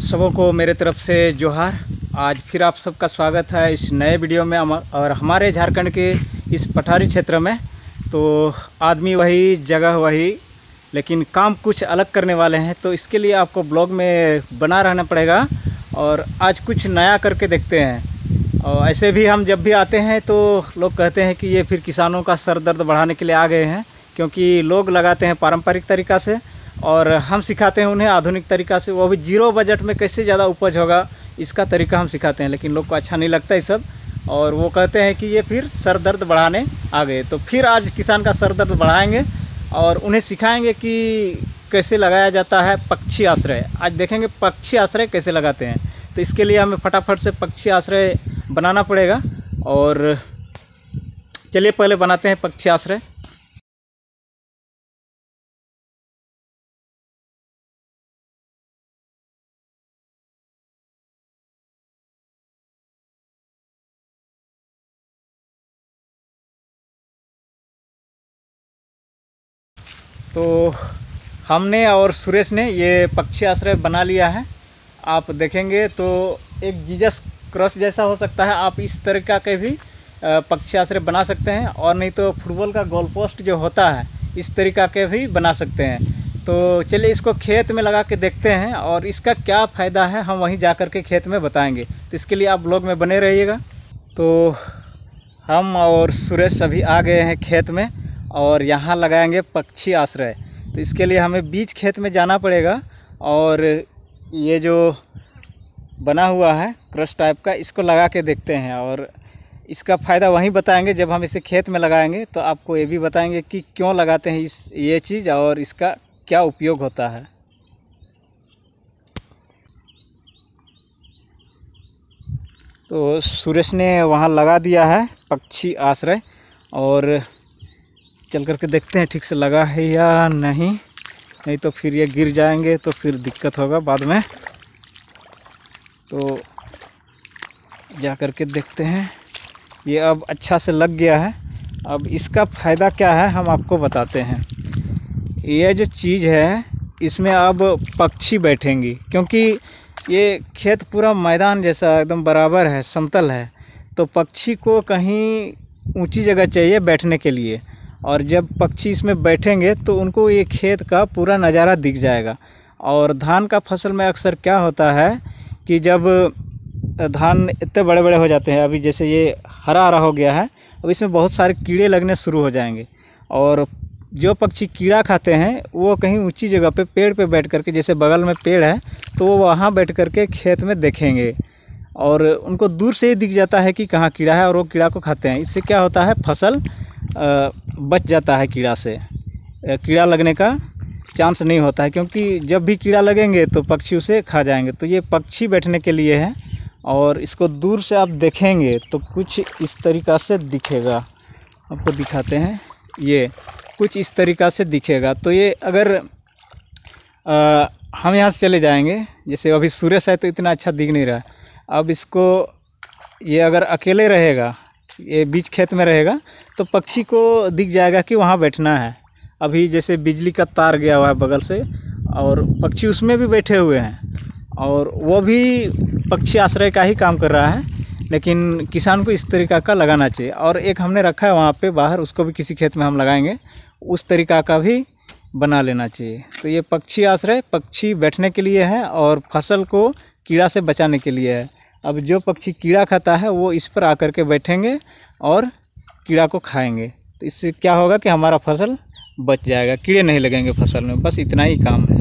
सबों को मेरे तरफ से जोहार। आज फिर आप सबका स्वागत है इस नए वीडियो में। और हमारे झारखंड के इस पठारी क्षेत्र में तो आदमी वही, जगह वही, लेकिन काम कुछ अलग करने वाले हैं। तो इसके लिए आपको ब्लॉग में बना रहना पड़ेगा और आज कुछ नया करके देखते हैं। और ऐसे भी हम जब भी आते हैं तो लोग कहते हैं कि ये फिर किसानों का सर दर्द बढ़ाने के लिए आ गए हैं, क्योंकि लोग लगाते हैं पारंपरिक तरीक़ा से और हम सिखाते हैं उन्हें आधुनिक तरीक़ा से, वो भी जीरो बजट में कैसे ज़्यादा उपज होगा इसका तरीका हम सिखाते हैं। लेकिन लोग को अच्छा नहीं लगता ये सब और वो कहते हैं कि ये फिर सर दर्द बढ़ाने आ गए। तो फिर आज किसान का सर दर्द बढ़ाएंगे और उन्हें सिखाएंगे कि कैसे लगाया जाता है पक्षी आश्रय। आज देखेंगे पक्षी आश्रय कैसे लगाते हैं। तो इसके लिए हमें फटाफट से पक्षी आश्रय बनाना पड़ेगा और चलिए पहले बनाते हैं पक्षी आश्रय। तो हमने और सुरेश ने ये पक्षी आश्रय बना लिया है। आप देखेंगे तो एक जीसस क्रॉस जैसा हो सकता है। आप इस तरह के भी पक्षी आश्रय बना सकते हैं और नहीं तो फुटबॉल का गोल पोस्ट जो होता है इस तरीक़ा के भी बना सकते हैं। तो चलिए इसको खेत में लगा के देखते हैं और इसका क्या फ़ायदा है हम वहीं जा कर के खेत में बताएंगे। तो इसके लिए आप ब्लॉग में बने रहिएगा। तो हम और सुरेश अभी आ गए हैं खेत में और यहाँ लगाएंगे पक्षी आश्रय। तो इसके लिए हमें बीच खेत में जाना पड़ेगा और ये जो बना हुआ है क्रश टाइप का, इसको लगा के देखते हैं और इसका फ़ायदा वहीं बताएंगे जब हम इसे खेत में लगाएंगे। तो आपको ये भी बताएंगे कि क्यों लगाते हैं ये चीज़ और इसका क्या उपयोग होता है। तो सुरेश ने वहाँ लगा दिया है पक्षी आश्रय और चल करके देखते हैं ठीक से लगा है या नहीं तो फिर ये गिर जाएंगे तो फिर दिक्कत होगा बाद में। तो जा करके देखते हैं। ये अब अच्छा से लग गया है। अब इसका फ़ायदा क्या है हम आपको बताते हैं। ये जो चीज़ है इसमें अब पक्षी बैठेंगी, क्योंकि ये खेत पूरा मैदान जैसा एकदम बराबर है, समतल है। तो पक्षी को कहीं ऊंची जगह चाहिए बैठने के लिए और जब पक्षी इसमें बैठेंगे तो उनको ये खेत का पूरा नज़ारा दिख जाएगा। और धान का फसल में अक्सर क्या होता है कि जब धान इतने बड़े बड़े हो जाते हैं, अभी जैसे ये हरा हरा हो गया है, अब इसमें बहुत सारे कीड़े लगने शुरू हो जाएंगे और जो पक्षी कीड़ा खाते हैं वो कहीं ऊंची जगह पे पेड़ पे बैठ करके, जैसे बगल में पेड़ है तो वो वहाँ बैठ करके खेत में देखेंगे और उनको दूर से ही दिख जाता है कि कहाँ कीड़ा है और वो कीड़ा को खाते हैं। इससे क्या होता है फसल बच जाता है, कीड़ा से कीड़ा लगने का चांस नहीं होता है, क्योंकि जब भी कीड़ा लगेंगे तो पक्षी उसे खा जाएंगे। तो ये पक्षी बैठने के लिए है और इसको दूर से आप देखेंगे तो कुछ इस तरीक़ा से दिखेगा। आपको दिखाते हैं, ये कुछ इस तरीक़ा से दिखेगा। तो ये अगर हम यहाँ से चले जाएंगे, जैसे अभी सुरेश है तो इतना अच्छा दिख नहीं रहा। अब इसको ये अगर अकेले रहेगा, ये बीच खेत में रहेगा तो पक्षी को दिख जाएगा कि वहाँ बैठना है। अभी जैसे बिजली का तार गया हुआ है बगल से और पक्षी उसमें भी बैठे हुए हैं और वो भी पक्षी आश्रय का ही काम कर रहा है। लेकिन किसान को इस तरीक़ा का लगाना चाहिए। और एक हमने रखा है वहाँ पे बाहर, उसको भी किसी खेत में हम लगाएंगे, उस तरीक़ा का भी बना लेना चाहिए। तो ये पक्षी आश्रय पक्षी बैठने के लिए है और फसल को कीड़ा से बचाने के लिए है। अब जो पक्षी कीड़ा खाता है वो इस पर आकर के बैठेंगे और कीड़ा को खाएंगे। तो इससे क्या होगा कि हमारा फसल बच जाएगा, कीड़े नहीं लगेंगे फसल में। बस इतना ही काम है।